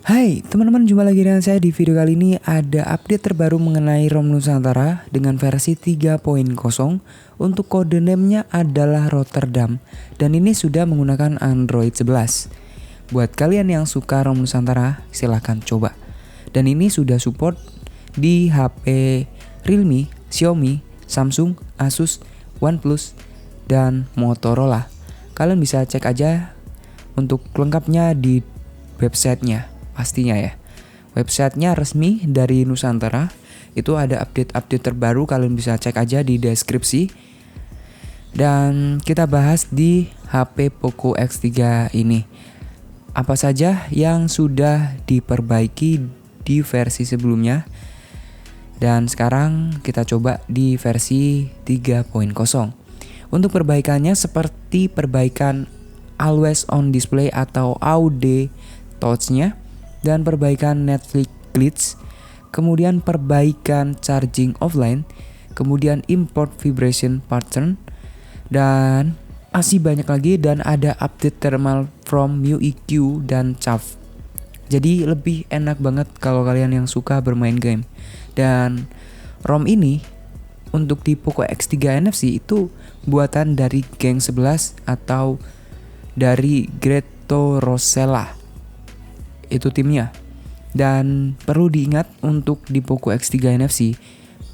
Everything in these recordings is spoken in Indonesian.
Hai teman-teman, jumpa lagi dengan saya. Di video kali ini ada update terbaru mengenai ROM Nusantara dengan versi 3.0. Untuk kode name-nya adalah Rotterdam dan ini sudah menggunakan Android 11. Buat kalian yang suka ROM Nusantara, silahkan coba. Dan ini sudah support di HP Realme, Xiaomi, Samsung, Asus, OnePlus, dan Motorola. Kalian bisa cek aja untuk lengkapnya di websitenya. Pastinya ya, websitenya resmi dari Nusantara. Itu ada update-update terbaru, kalian bisa cek aja di deskripsi. Dan kita bahas di HP Poco X3 ini apa saja yang sudah diperbaiki di versi sebelumnya. Dan sekarang kita coba di versi 3.0. Untuk perbaikannya seperti perbaikan Always On Display atau AUD touch-nya, dan perbaikan Netflix glitch, kemudian perbaikan charging offline, kemudian import vibration pattern, dan masih banyak lagi. Dan ada update thermal from MIUI Q dan CAF. Jadi lebih enak banget kalau kalian yang suka bermain game. Dan ROM ini untuk di Poco X3 NFC itu buatan dari geng 11 atau dari Greto Rossella. Itu timnya. Dan perlu diingat untuk di Poco X3 NFC,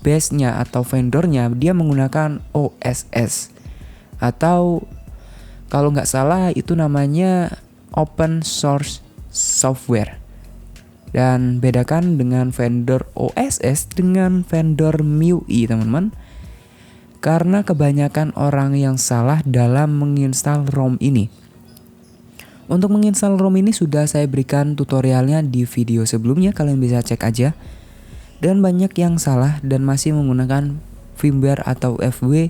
base-nya atau vendornya dia menggunakan OSS, atau kalau nggak salah itu namanya open source software. Dan bedakan dengan vendor OSS dengan vendor MIUI, teman-teman, karena kebanyakan orang yang salah dalam menginstal ROM ini. Untuk menginstal ROM ini sudah saya berikan tutorialnya di video sebelumnya, kalian bisa cek aja. Dan banyak yang salah dan masih menggunakan firmware atau FW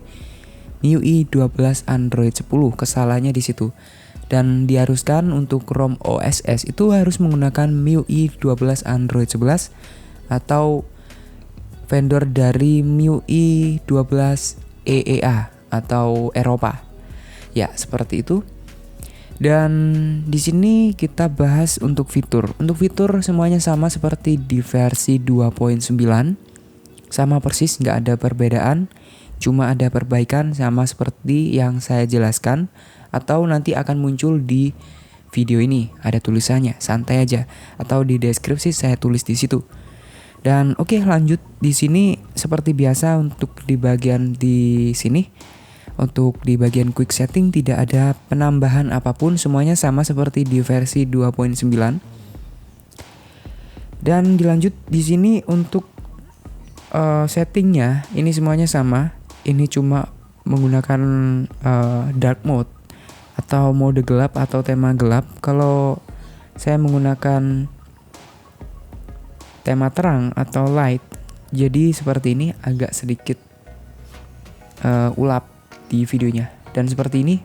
MIUI 12 Android 10. Kesalahannya di situ. Dan diharuskan untuk ROM OSS itu harus menggunakan MIUI 12 Android 11 atau vendor dari MIUI 12 EEA atau Eropa. Ya, seperti itu. Dan di sini kita bahas untuk fitur. Untuk fitur semuanya sama seperti di versi 2.9. Sama persis, nggak ada perbedaan. Cuma ada perbaikan sama seperti yang saya jelaskan. Atau nanti akan muncul di video ini. Ada tulisannya, santai aja. Atau di deskripsi saya tulis di situ. Dan oke, lanjut. Di sini seperti biasa untuk di bagian di sini. Untuk di bagian quick setting tidak ada penambahan apapun, semuanya sama seperti di versi 2.9. Dan dilanjut di sini untuk settingnya ini semuanya sama. Ini cuma menggunakan dark mode atau mode gelap atau tema gelap. Kalau saya menggunakan tema terang atau light, jadi seperti ini, agak sedikit ulap di videonya. Dan seperti ini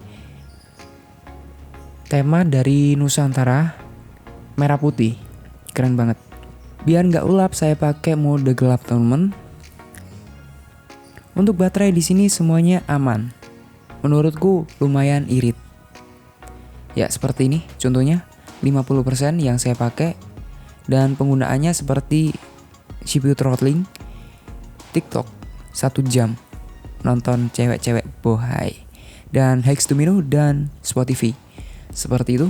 tema dari Nusantara, merah putih, keren banget. Biar nggak ulap saya pakai mode gelap, teman-teman. Untuk baterai di sini semuanya aman, menurutku lumayan irit. Ya seperti ini contohnya 50% yang saya pakai. Dan penggunaannya seperti CPU throttling, TikTok 1 jam, nonton cewek-cewek bohai, dan Hex Domino dan Spotify. Seperti itu.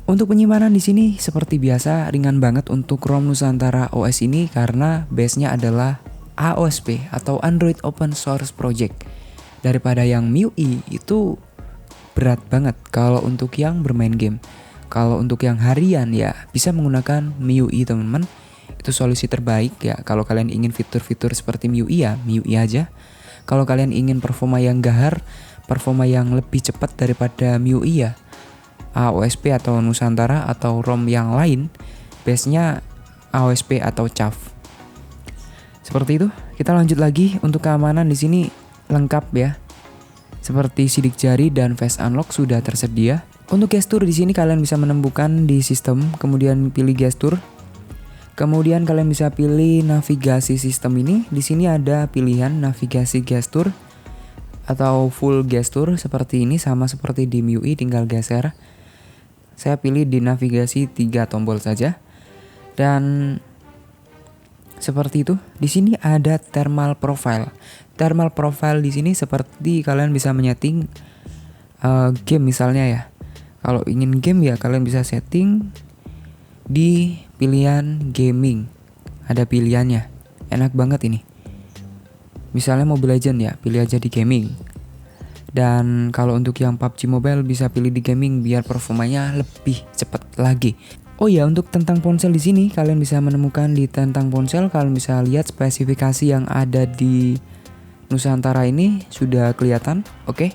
Untuk penyimpanan di sini seperti biasa ringan banget untuk ROM Nusantara OS ini karena base-nya adalah AOSP atau Android Open Source Project. Daripada yang MIUI itu berat banget kalau untuk yang bermain game. Kalau untuk yang harian ya bisa menggunakan MIUI, teman-teman. Itu solusi terbaik ya. Kalau kalian ingin fitur-fitur seperti MIUI ya MIUI aja. Kalau kalian ingin performa yang gahar, performa yang lebih cepat daripada MIUI ya AOSP atau Nusantara atau ROM yang lain, base-nya AOSP atau CAF. Seperti itu. Kita lanjut lagi. Untuk keamanan di sini lengkap ya. Seperti sidik jari dan face unlock sudah tersedia. Untuk gestur di sini kalian bisa menemukan di sistem, kemudian pilih gestur. Kemudian kalian bisa pilih navigasi sistem ini. Di sini ada pilihan navigasi gestur atau full gestur seperti ini, sama seperti di MIUI, tinggal geser. Saya pilih di navigasi 3 tombol saja. Dan seperti itu. Di sini ada thermal profile. Thermal profile di sini seperti kalian bisa menyeting game misalnya ya. Kalau ingin game ya kalian bisa setting di pilihan gaming. Ada pilihannya. Enak banget ini. Misalnya Mobile Legends ya, pilih aja di gaming. Dan kalau untuk yang PUBG Mobile bisa pilih di gaming biar performanya lebih cepat lagi. Oh ya, untuk tentang ponsel di sini kalian bisa menemukan di tentang ponsel, kalian bisa lihat spesifikasi yang ada di Nusantara ini sudah kelihatan. Oke.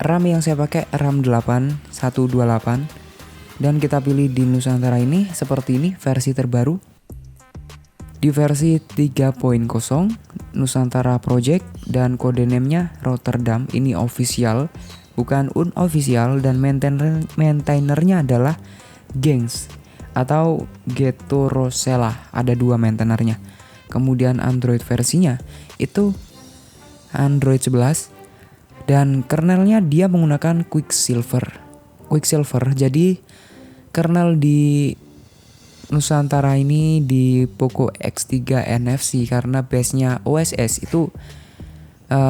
RAM yang saya pakai RAM 8128 dan kita pilih di Nusantara ini seperti ini versi terbaru. Di versi 3.0 Nusantara Project dan kode name-nya Rotterdam. Ini official, bukan unofficial, dan maintainernya adalah Gengs atau Geto Rosella. Ada 2 maintainernya. Kemudian Android versinya itu Android 11 dan kernelnya dia menggunakan Quicksilver. Jadi kernel di Nusantara ini di Poco X3 NFC karena base-nya OSS itu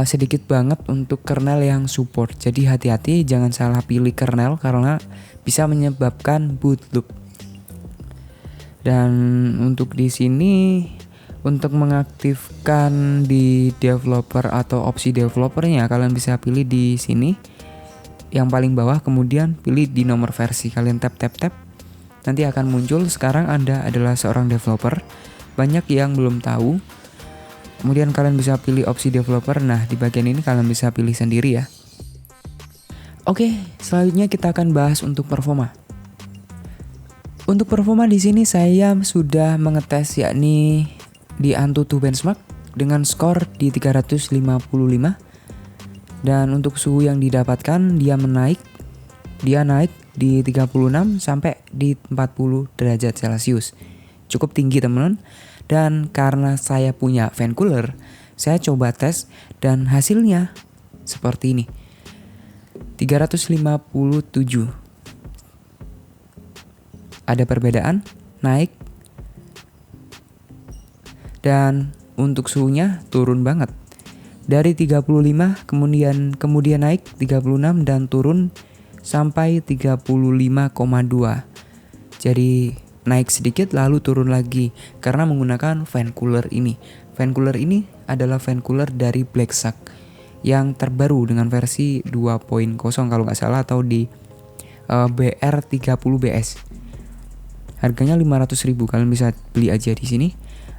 sedikit banget untuk kernel yang support. Jadi hati-hati jangan salah pilih kernel karena bisa menyebabkan boot loop. Dan untuk di sini untuk mengaktifkan di developer atau opsi developernya kalian bisa pilih di sini yang paling bawah, kemudian pilih di nomor versi. Kalian tap nanti akan muncul sekarang Anda adalah seorang developer. Banyak yang belum tahu. Kemudian kalian bisa pilih opsi developer. Nah, di bagian ini kalian bisa pilih sendiri ya. Oke, selanjutnya kita akan bahas untuk performa. Untuk performa di sini saya sudah mengetes yakni di AnTuTu benchmark dengan skor di 355. Dan untuk suhu yang didapatkan dia naik di 36 sampai di 40 derajat Celcius. Cukup tinggi teman-teman. Dan karena saya punya fan cooler, saya coba tes dan hasilnya seperti ini. 357. Ada perbedaan, naik. Dan untuk suhunya turun banget. Dari 35 kemudian naik 36 dan turun sampai 35,2. Jadi naik sedikit lalu turun lagi karena menggunakan fan cooler ini. Fan cooler ini adalah fan cooler dari Black Shark yang terbaru dengan versi 2.0 kalau nggak salah atau di BR30BS. Harganya 500.000. Kalian bisa beli aja di sini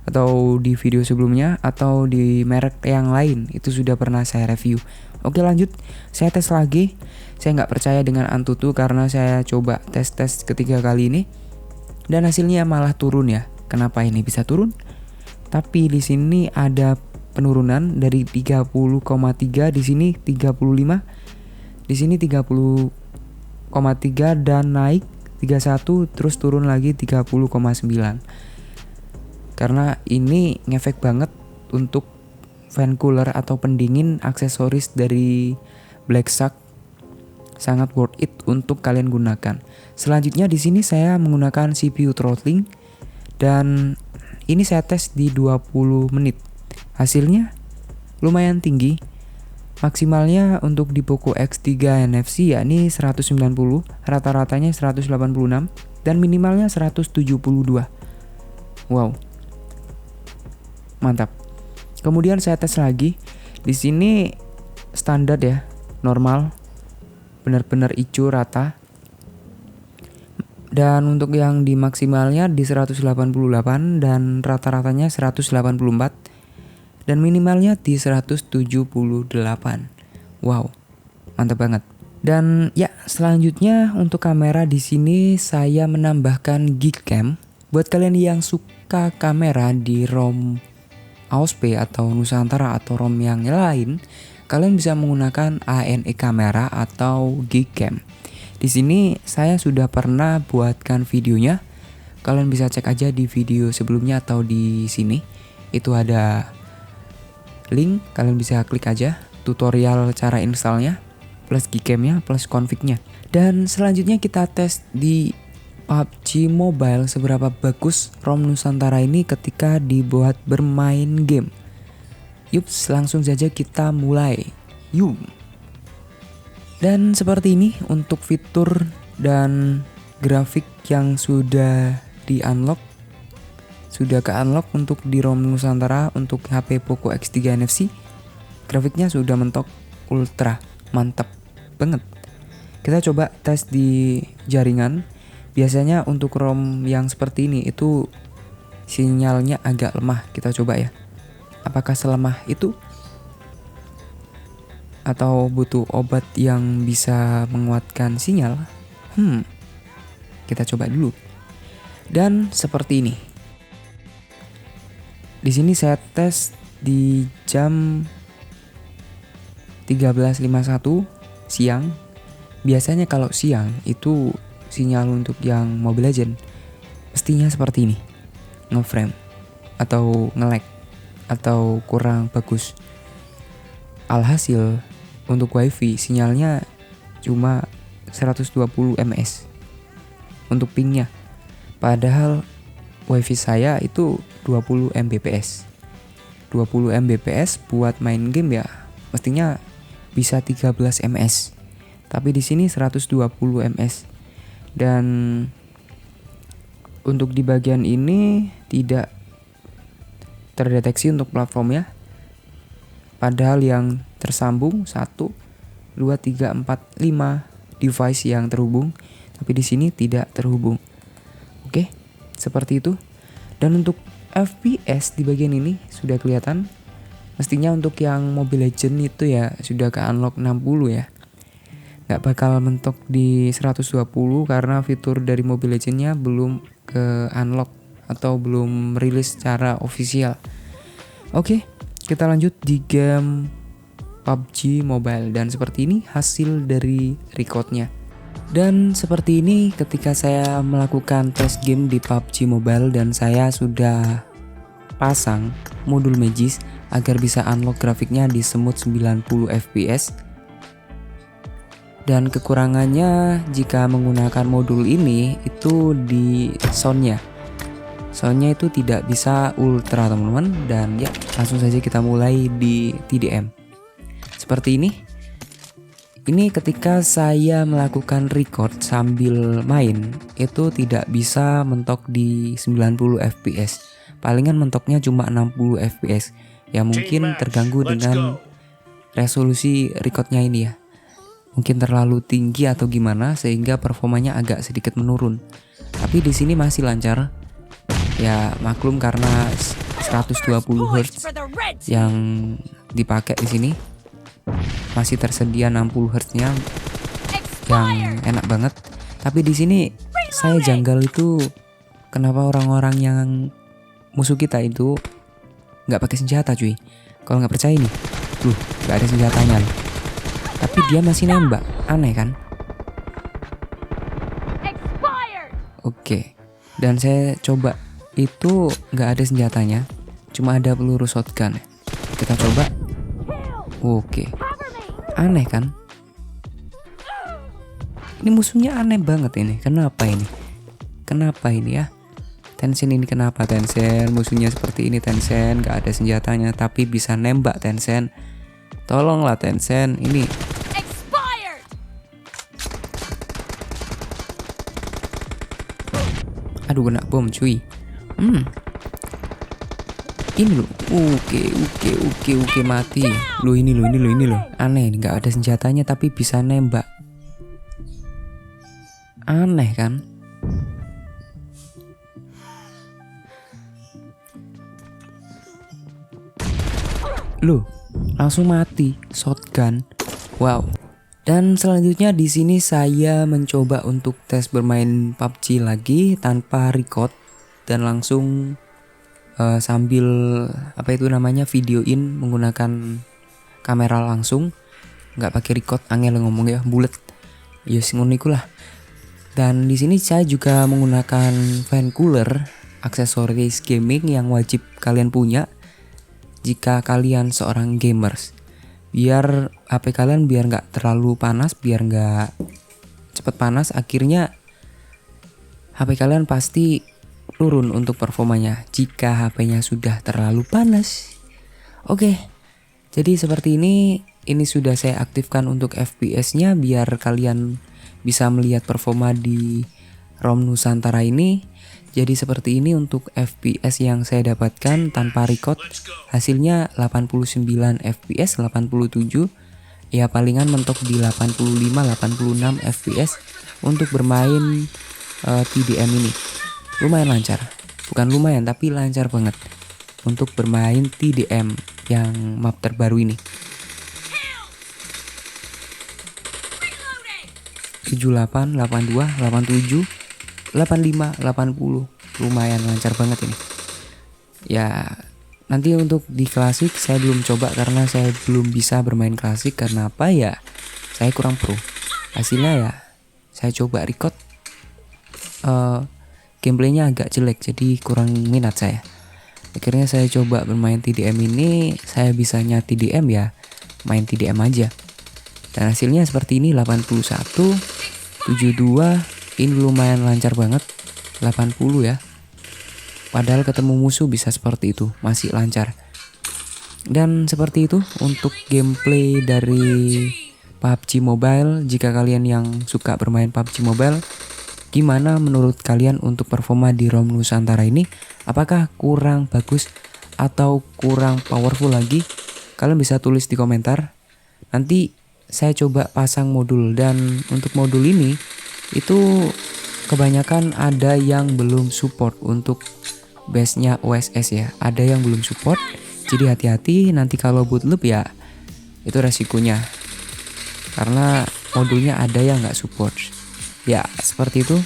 atau di video sebelumnya atau di merek yang lain itu sudah pernah saya review. Oke, lanjut, saya tes lagi. Saya nggak percaya dengan AnTuTu karena saya coba tes ketiga kali ini dan hasilnya malah turun ya. Kenapa ini bisa turun? Tapi di sini ada penurunan dari 30,3, di sini 35, di sini 30,3 dan naik 31 terus turun lagi 30,9. Karena ini ngefek banget untuk fan cooler atau pendingin aksesoris dari Black Shark. Sangat worth it untuk kalian gunakan. Selanjutnya di sini saya menggunakan CPU throttling dan ini saya tes di 20 menit. Hasilnya lumayan tinggi. Maksimalnya untuk di Poco X3 NFC yakni 190, rata-ratanya 186 dan minimalnya 172. Wow. Mantap. Kemudian saya tes lagi. Di sini standar ya, normal. Benar-benar hijau rata. Dan untuk yang di maksimalnya di 188 dan rata-ratanya 184 dan minimalnya di 178. Wow, mantap banget. Dan ya, selanjutnya untuk kamera di sini saya menambahkan Geekcam. Buat kalian yang suka kamera di ROM AOSP atau Nusantara atau ROM yang lain, kalian bisa menggunakan ANE kamera atau Geekcam. Di sini saya sudah pernah buatkan videonya. Kalian bisa cek aja di video sebelumnya atau di sini. Itu ada link, kalian bisa klik aja tutorial cara installnya plus Geekcam-nya plus config-nya. Dan selanjutnya kita tes di PUBG Mobile seberapa bagus ROM Nusantara ini ketika dibuat bermain game. Yups, langsung saja kita mulai. Yuk. Dan seperti ini untuk fitur dan grafik yang sudah di-unlock. Sudah ke-unlock untuk di ROM Nusantara untuk HP Poco X3 NFC. Grafiknya sudah mentok ultra, mantap banget. Kita coba tes di jaringan. Biasanya untuk ROM yang seperti ini itu sinyalnya agak lemah. Kita coba ya. Apakah selemah itu? Atau butuh obat yang bisa menguatkan sinyal? Kita coba dulu. Dan seperti ini. Di sini saya tes di jam 13.51 siang. Biasanya kalau siang itu sinyal untuk yang Mobile Legend mestinya seperti ini, ngeframe atau nge-lag atau kurang bagus. Alhasil untuk WiFi sinyalnya cuma 120 ms untuk pingnya, padahal WiFi saya itu 20 Mbps. 20 Mbps buat main game ya mestinya bisa 13 ms, tapi di sini 120 ms. Dan untuk di bagian ini tidak terdeteksi untuk platformnya, padahal yang tersambung 1, 2, 3, 4, 5 device yang terhubung, tapi di sini tidak terhubung. Oke, seperti itu. Dan untuk FPS di bagian ini sudah kelihatan. Mestinya untuk yang Mobile Legend itu ya sudah ke unlock 60 ya. Gak bakal mentok di 120 karena fitur dari Mobile Legends-nya belum ke unlock atau belum rilis secara official. Oke, kita lanjut di game PUBG Mobile. Dan seperti ini hasil dari recordnya. Dan seperti ini ketika saya melakukan tes game di PUBG Mobile dan saya sudah pasang modul Magis agar bisa unlock grafiknya di smooth 90 fps. Dan kekurangannya jika menggunakan modul ini itu di soundnya. Soundnya itu tidak bisa ultra teman-teman. Dan ya langsung saja kita mulai di TDM. Seperti ini. Ini ketika saya melakukan record sambil main itu tidak bisa mentok di 90 fps. Palingan mentoknya cuma 60 fps. Ya mungkin terganggu dengan resolusi recordnya ini ya. Mungkin terlalu tinggi atau gimana sehingga performanya agak sedikit menurun. Tapi di sini masih lancar. Ya maklum karena 120 Hz yang dipakai di sini. Masih tersedia 60 Hz-nya yang enak banget. Tapi di sini saya janggal itu kenapa orang-orang yang musuh kita itu nggak pakai senjata cuy. Kalau nggak percaya nih, nggak ada senjatanya nih. Tapi dia masih nembak, aneh kan? Oke, dan saya coba itu nggak ada senjatanya, cuma ada peluru shotgun. Kita coba. Oke, aneh kan? Ini musuhnya aneh banget ini. Kenapa ini? Kenapa ini ya? Tencent ini kenapa Tencent? Musuhnya seperti ini Tencent, nggak ada senjatanya tapi bisa nembak Tencent. Tolonglah Tencent ini. Aduh kena bom cuy. Ini loh. Oke mati. Loh ini loh. Aneh ini nggak ada senjatanya tapi bisa nembak. Aneh kan? Loh, langsung mati shotgun. Wow. Dan selanjutnya di sini saya mencoba untuk tes bermain PUBG lagi tanpa record dan langsung sambil videoin menggunakan kamera langsung, nggak pakai record. Angel ngomong ya, bulet. Yes, ngono iku lah. Dan di sini saya juga menggunakan fan cooler, aksesoris gaming yang wajib kalian punya jika kalian seorang gamers. Biar HP kalian biar nggak terlalu panas, biar nggak cepet panas. Akhirnya HP kalian pasti turun untuk performanya jika HP-nya sudah terlalu panas. Oke, jadi seperti ini sudah saya aktifkan untuk FPS-nya biar kalian bisa melihat performa di ROM Nusantara ini. Jadi seperti ini untuk FPS yang saya dapatkan tanpa record. Hasilnya 89 FPS, 87. Ya palingan mentok di 85-86 FPS untuk bermain TDM ini. Lumayan lancar. Bukan lumayan tapi lancar banget untuk bermain TDM yang map terbaru ini. 78, 82, 87, 85, 80. Lumayan lancar banget ini. Ya, nanti untuk di klasik saya belum coba karena saya belum bisa bermain klasik. Karena apa ya? Saya kurang pro. Hasilnya ya saya coba record gameplaynya agak jelek, jadi kurang minat saya. Akhirnya saya coba bermain TDM ini. Saya bisanya TDM ya main TDM aja. Dan hasilnya seperti ini, 81, 72. Ini lumayan lancar banget, 80 ya. Padahal ketemu musuh bisa seperti itu, masih lancar. Dan seperti itu untuk gameplay dari PUBG Mobile. Jika kalian yang suka bermain PUBG Mobile, gimana menurut kalian untuk performa di ROM Nusantara ini? Apakah kurang bagus atau kurang powerful lagi? Kalian bisa tulis di komentar. Nanti saya coba pasang modul, dan untuk modul ini itu kebanyakan ada yang belum support untuk base-nya OSS ya. Ada yang belum support. Jadi hati-hati nanti kalau bootloop ya itu resikonya. Karena modulnya ada yang nggak support. Ya, seperti itu.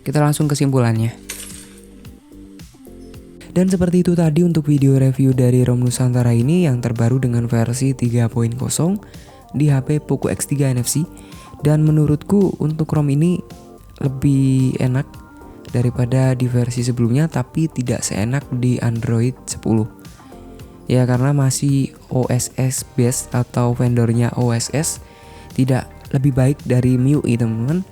Kita langsung kesimpulannya. Dan seperti itu tadi untuk video review dari ROM Nusantara ini yang terbaru dengan versi 3.0 di HP Poco X3 NFC. Dan menurutku untuk ROM ini lebih enak daripada di versi sebelumnya, tapi tidak seenak di Android 10. Ya karena masih OSS base atau vendornya OSS, tidak lebih baik dari MIUI teman-teman.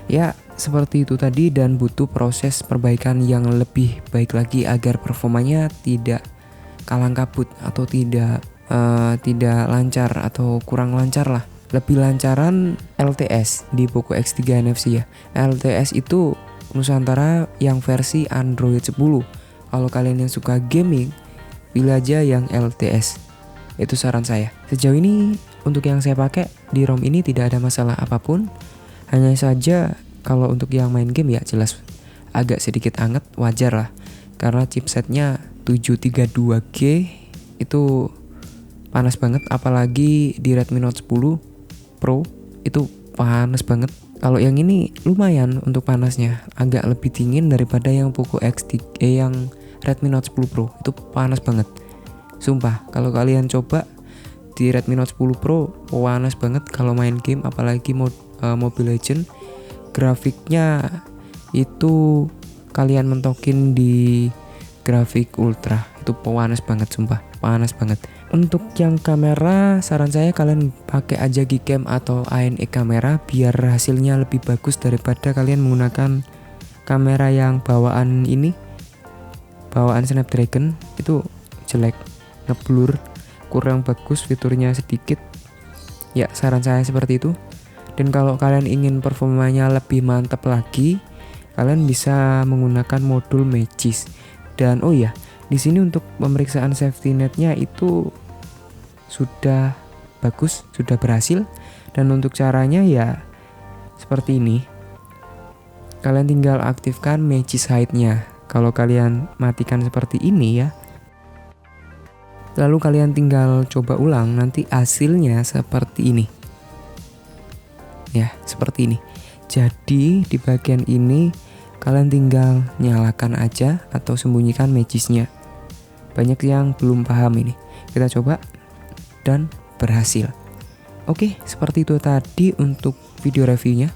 Ya seperti itu tadi, dan butuh proses perbaikan yang lebih baik lagi agar performanya tidak kalang kabut atau tidak lancar atau kurang lancar lah. Lebih lancaran LTS di Poco X3 NFC ya. LTS itu Nusantara yang versi Android 10. Kalau kalian yang suka gaming, pilih aja yang LTS. Itu saran saya. Sejauh ini untuk yang saya pakai di ROM ini tidak ada masalah apapun. Hanya saja kalau untuk yang main game ya jelas agak sedikit anget, wajar lah. Karena chipsetnya 732G itu panas banget, apalagi di Redmi Note 10 Pro itu panas banget. Kalau yang ini lumayan untuk panasnya, agak lebih dingin daripada yang Poco X3 yang Redmi Note 10 Pro. Itu panas banget. Sumpah, kalau kalian coba di Redmi Note 10 Pro panas banget kalau main game, apalagi Mobile Legends. Grafiknya itu kalian mentokin di grafik ultra, itu panas banget, sumpah panas banget. Untuk yang kamera, saran saya kalian pakai aja Gcam atau ANE kamera biar hasilnya lebih bagus daripada kalian menggunakan kamera yang bawaan Snapdragon. Itu jelek, ngeblur, kurang bagus, fiturnya sedikit. Ya saran saya seperti itu. Dan kalau kalian ingin performanya lebih mantap lagi, kalian bisa menggunakan modul Magis. Dan oh ya, di sini untuk pemeriksaan safety netnya itu sudah bagus, sudah berhasil. Dan untuk caranya ya seperti ini. Kalian tinggal aktifkan Magis hide-nya. Kalau kalian matikan seperti ini ya, lalu kalian tinggal coba ulang, nanti hasilnya seperti ini. Ya, seperti ini. Jadi di bagian ini kalian tinggal nyalakan aja atau sembunyikan magisnya. Banyak yang belum paham ini. Kita coba dan berhasil. Oke, seperti itu tadi untuk video reviewnya.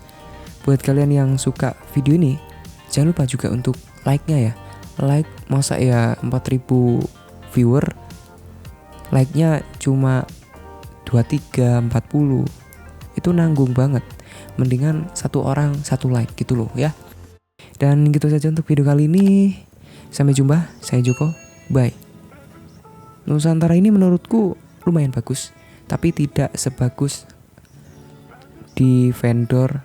Buat kalian yang suka video ini, jangan lupa juga untuk like-nya ya. Like, masa ya 4000 viewer, like-nya cuma 23, 40. Itu itu nanggung banget. Mendingan satu orang satu like gitu loh ya. Dan gitu saja untuk video kali ini. Sampai jumpa, saya Joko, bye. Nusantara ini menurutku lumayan bagus, tapi tidak sebagus di vendor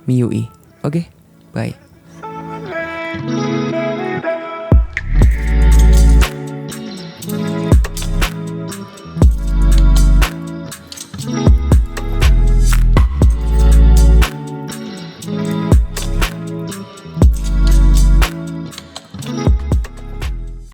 MIUI. Oke, bye.